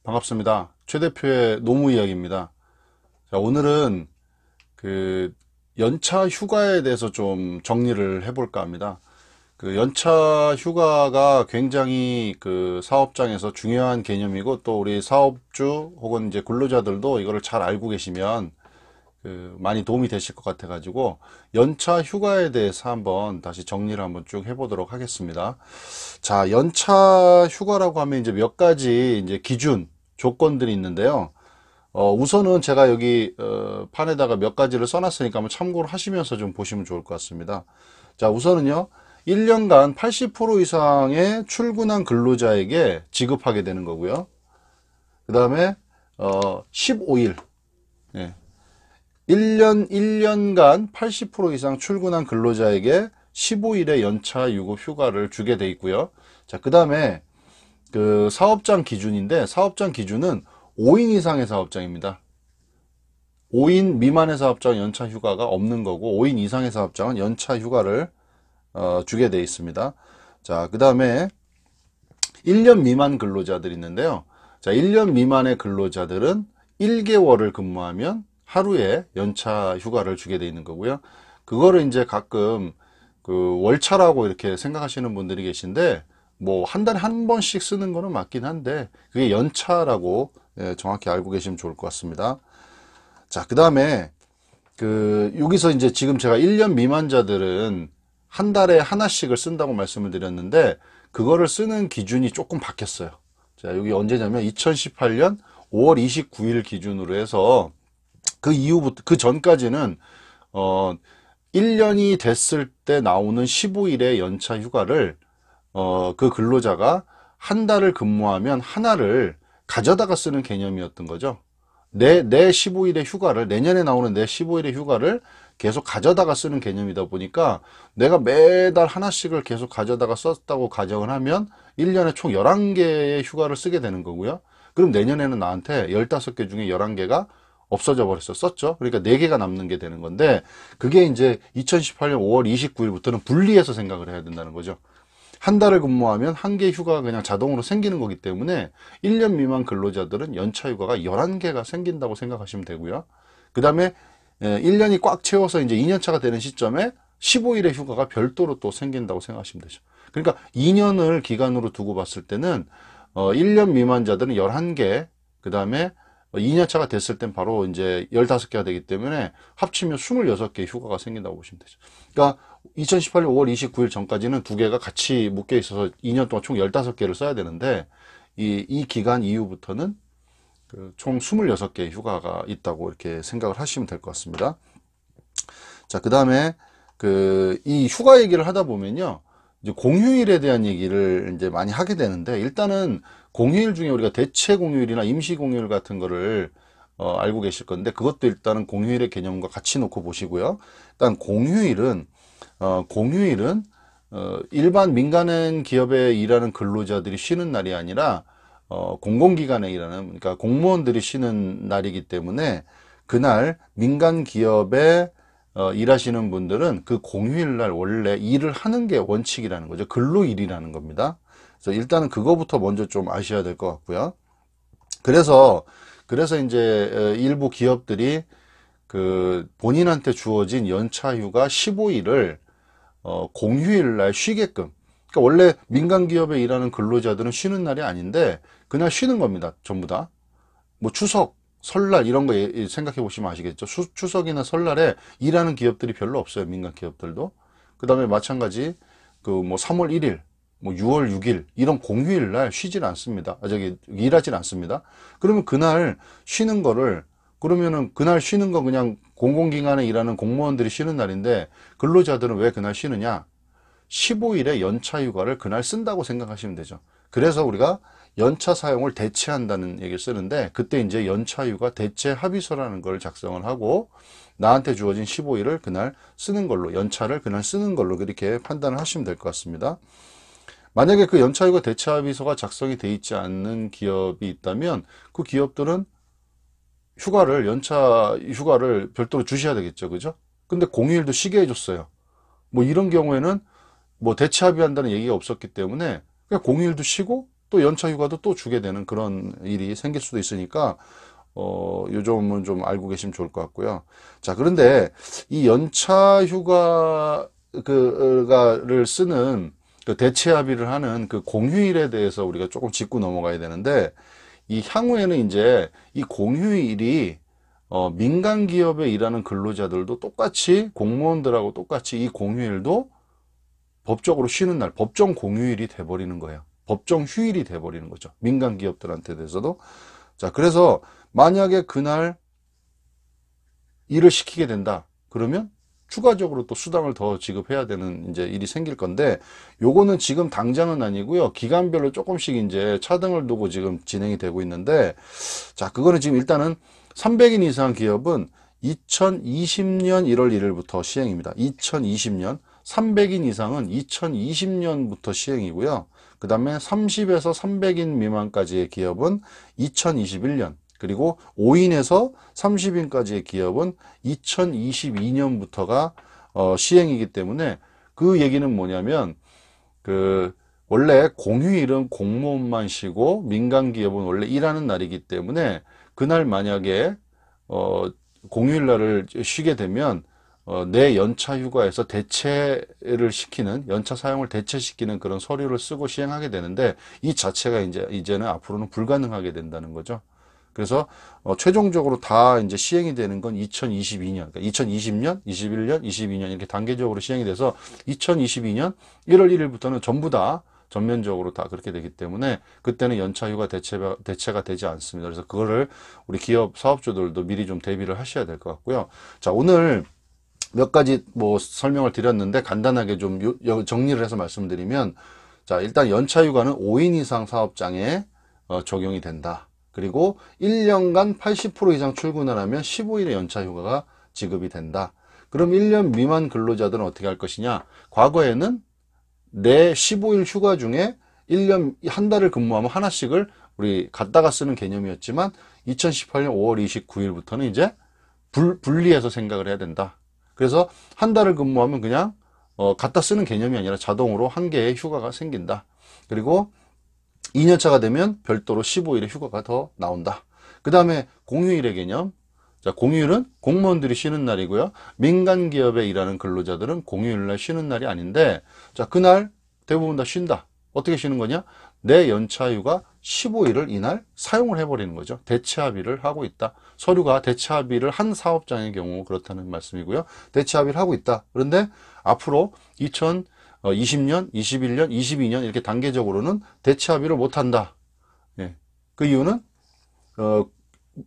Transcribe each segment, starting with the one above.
반갑습니다. 최 대표의 노무 이야기입니다. 자, 오늘은 그 연차 휴가에 대해서 좀 정리를 해볼까 합니다. 그 연차 휴가가 굉장히 그 사업장에서 중요한 개념이고, 또 우리 사업주 혹은 이제 근로자들도 이거를 잘 알고 계시면 많이 도움이 되실 것 같아 가지고 연차 휴가에 대해서 한번 다시 정리를 한번 쭉 해보도록 하겠습니다. 자, 연차 휴가라고 하면 이제 몇 가지 이제 기준 조건들이 있는데요. 우선은 제가 여기 판에다가 몇 가지를 써놨으니까 한번 참고를 하시면서 좀 보시면 좋을 것 같습니다. 자, 우선은요, 1년간 80% 이상의 출근한 근로자에게 지급하게 되는 거고요. 그 다음에 15일, 1년간 80% 이상 출근한 근로자에게 15일의 연차 유급 휴가를 주게 돼 있고요. 자, 그 다음에 그 사업장 기준인데, 사업장 기준은 5인 이상의 사업장입니다. 5인 미만의 사업장은 연차 휴가가 없는 거고, 5인 이상의 사업장은 연차 휴가를 주게 돼 있습니다. 자, 그 다음에 1년 미만 근로자들이 있는데요. 자, 1년 미만의 근로자들은 1개월을 근무하면 하루에 연차 휴가를 주게 돼 있는 거고요. 그거를 이제 가끔 그 월차라고 이렇게 생각하시는 분들이 계신데, 뭐 한 달에 한 번씩 쓰는 거는 맞긴 한데, 그게 연차라고 정확히 알고 계시면 좋을 것 같습니다. 자, 그 다음에 여기서 이제 지금 제가 1년 미만자들은 한 달에 하나씩을 쓴다고 말씀을 드렸는데, 그거를 쓰는 기준이 조금 바뀌었어요. 자, 여기 언제냐면 2018년 5월 29일 기준으로 해서, 그 이후부터, 그 전까지는 1년이 됐을 때 나오는 15일의 연차 휴가를 그 근로자가 한 달을 근무하면 하나를 가져다가 쓰는 개념이었던 거죠. 내 15일의 휴가를, 내년에 나오는 내 15일의 휴가를 계속 가져다가 쓰는 개념이다 보니까, 내가 매달 하나씩을 계속 가져다가 썼다고 가정을 하면 1년에 총 11개의 휴가를 쓰게 되는 거고요. 그럼 내년에는 나한테 15개 중에 11개가 없어져 버렸어. 썼죠. 그러니까 4개가 남는 게 되는 건데, 그게 이제 2018년 5월 29일부터는 분리해서 생각을 해야 된다는 거죠. 한 달을 근무하면 한 개 휴가가 그냥 자동으로 생기는 거기 때문에 1년 미만 근로자들은 연차 휴가가 11개가 생긴다고 생각하시면 되고요. 그 다음에 1년이 꽉 채워서 이제 2년차가 되는 시점에 15일의 휴가가 별도로 또 생긴다고 생각하시면 되죠. 그러니까 2년을 기간으로 두고 봤을 때는 1년 미만자들은 11개, 그 다음에 2년차가 됐을 땐 바로 이제 15개가 되기 때문에 합치면 26개의 휴가가 생긴다고 보시면 되죠. 그러니까 2018년 5월 29일 전까지는 두 개가 같이 묶여 있어서 2년 동안 총 15개를 써야 되는데, 이 기간 이후부터는 총 26개의 휴가가 있다고 이렇게 생각을 하시면 될 것 같습니다. 자, 그 다음에 이 휴가 얘기를 하다 보면요, 이제 공휴일에 대한 얘기를 이제 많이 하게 되는데, 일단은 공휴일 중에 우리가 대체 공휴일이나 임시 공휴일 같은 거를 알고 계실 건데, 그것도 일단은 공휴일의 개념과 같이 놓고 보시고요. 일단 공휴일은 일반 민간 기업에 일하는 근로자들이 쉬는 날이 아니라 공공기관에 일하는, 그러니까 공무원들이 쉬는 날이기 때문에, 그날 민간 기업에 일하시는 분들은 그 공휴일 날 원래 일을 하는 게 원칙이라는 거죠. 근로일이라는 겁니다. 그래서 일단은 그거부터 먼저 좀 아셔야 될 것 같고요. 그래서 이제 일부 기업들이 본인한테 주어진 연차 휴가 15일을 공휴일 날 쉬게끔, 그러니까 원래 민간 기업에 일하는 근로자들은 쉬는 날이 아닌데 그날 쉬는 겁니다. 전부 다. 뭐 추석, 설날 이런 거 생각해 보시면 아시겠죠. 추석이나 설날에 일하는 기업들이 별로 없어요. 민간 기업들도. 그 다음에 마찬가지 뭐 3월 1일, 뭐 6월 6일 이런 공휴일 날 쉬질 않습니다. 일하질 않습니다. 그러면 그날 쉬는 거를, 그러면은 그날 쉬는 거 그냥 공공기관에 일하는 공무원들이 쉬는 날인데, 근로자들은 왜 그날 쉬느냐? 15일의 연차 휴가를 그날 쓴다고 생각하시면 되죠. 그래서 우리가 연차 사용을 대체한다는 얘기를 쓰는데, 그때 이제 연차 휴가 대체 합의서라는 걸 작성을 하고, 나한테 주어진 15일을 그날 쓰는 걸로, 연차를 그날 쓰는 걸로 그렇게 판단을 하시면 될 것 같습니다. 만약에 그 연차 휴가 대체 합의서가 작성이 돼 있지 않는 기업이 있다면, 그 기업들은 연차 휴가를 별도로 주셔야 되겠죠. 그죠? 근데 공휴일도 쉬게 해줬어요. 뭐 이런 경우에는 뭐 대체 합의한다는 얘기가 없었기 때문에 그냥 공휴일도 쉬고 또 연차 휴가도 또 주게 되는 그런 일이 생길 수도 있으니까 요 점은 좀 알고 계시면 좋을 것 같고요. 자, 그런데 이 연차 휴가를 쓰는 그 대체 합의를 하는 그 공휴일에 대해서 우리가 조금 짚고 넘어가야 되는데, 이 향후에는 이제 이 공휴일이 민간 기업에 일하는 근로자들도 똑같이, 공무원들하고 똑같이 이 공휴일도 법적으로 쉬는 날, 법정 공휴일이 돼버리는 거예요. 법정 휴일이 돼버리는 거죠. 민간 기업들한테 대해서도. 자, 그래서 만약에 그날 일을 시키게 된다. 그러면 추가적으로 또 수당을 더 지급해야 되는 이제 일이 생길 건데, 요거는 지금 당장은 아니고요. 기간별로 조금씩 이제 차등을 두고 지금 진행이 되고 있는데, 자, 그거는 지금 일단은 300인 이상 기업은 2020년 1월 1일부터 시행입니다. 2020년. 300인 이상은 2020년부터 시행이고요. 그 다음에 30에서 300인 미만까지의 기업은 2021년, 그리고 5인에서 30인까지의 기업은 2022년부터가 시행이기 때문에, 그 얘기는 뭐냐면, 원래 공휴일은 공무원만 쉬고 민간 기업은 원래 일하는 날이기 때문에, 그날 만약에 공휴일 날을 쉬게 되면 내 연차 휴가에서 대체를 시키는, 연차 사용을 대체시키는 그런 서류를 쓰고 시행하게 되는데, 이 자체가 이제는 앞으로는 불가능하게 된다는 거죠. 그래서 최종적으로 다 이제 시행이 되는 건 2022년, 그러니까 2020년, 21년, 22년 이렇게 단계적으로 시행이 돼서 2022년 1월 1일부터는 전부 다 전면적으로 다 그렇게 되기 때문에, 그때는 연차휴가 대체가 되지 않습니다. 그래서 그거를 우리 기업 사업주들도 미리 좀 대비를 하셔야 될 것 같고요. 자, 오늘 몇 가지 뭐 설명을 드렸는데 간단하게 좀 정리를 해서 말씀드리면, 자, 일단 연차휴가는 5인 이상 사업장에 적용이 된다. 그리고 1년간 80% 이상 출근을 하면 15일의 연차휴가가 지급이 된다. 그럼 1년 미만 근로자들은 어떻게 할 것이냐? 과거에는 내 15일 휴가 중에 1년 한 달을 근무하면 하나씩을 우리 갖다가 쓰는 개념이었지만, 2018년 5월 29일부터는 이제 분리해서 생각을 해야 된다. 그래서 한 달을 근무하면 그냥 갖다 쓰는 개념이 아니라 자동으로 한 개의 휴가가 생긴다. 그리고 2년차가 되면 별도로 15일의 휴가가 더 나온다. 그 다음에 공휴일의 개념. 자, 공휴일은 공무원들이 쉬는 날이고요. 민간 기업에 일하는 근로자들은 공휴일날 쉬는 날이 아닌데, 자, 그날 대부분 다 쉰다. 어떻게 쉬는 거냐? 내 연차휴가 15일을 이날 사용을 해버리는 거죠. 대체 합의를 하고 있다. 서류가 대체 합의를 한 사업장의 경우 그렇다는 말씀이고요. 대체 합의를 하고 있다. 그런데 앞으로 2020년, 21년, 22년 이렇게 단계적으로는 대체 합의를 못한다. 예. 그 이유는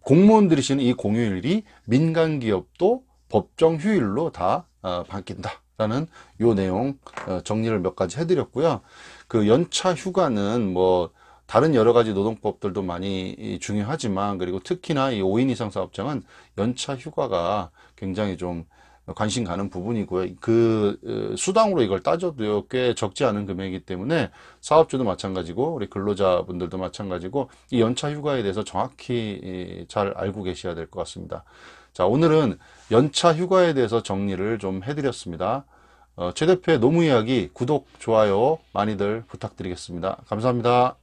공무원들이 쉬는 이 공휴일이 민간 기업도 법정 휴일로 다 바뀐다라는 요 내용 정리를 몇 가지 해드렸고요. 그 연차 휴가는 뭐 다른 여러 가지 노동법들도 많이 중요하지만, 그리고 특히나 이 5인 이상 사업장은 연차 휴가가 굉장히 좀 관심 가는 부분이고요. 그 수당으로 이걸 따져도 꽤 적지 않은 금액이기 때문에 사업주도 마찬가지고 우리 근로자분들도 마찬가지고 이 연차 휴가에 대해서 정확히 잘 알고 계셔야 될 것 같습니다. 자, 오늘은 연차 휴가에 대해서 정리를 좀 해드렸습니다. 최 대표의 노무 이야기 구독, 좋아요 많이들 부탁드리겠습니다. 감사합니다.